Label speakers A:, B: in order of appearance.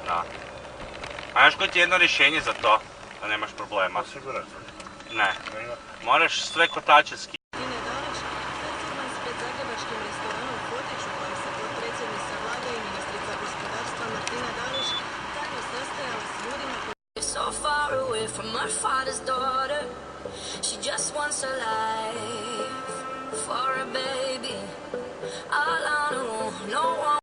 A: Da. A znaš koji ti je jedno rješenje za to? Da nemaš problema.
B: Osigurati.
A: Ne. Moraš sve kotače skinuti.
C: Martine Dalić, performans pred zagrebačkim restoranom Kotić u kojem se potpredsjednica vlade i ministrica gospodarstva Martina Dalić tajno sastajala s ljudima koji
D: So far away from her father's daughter, she just wants a life for a baby. All on her own, no one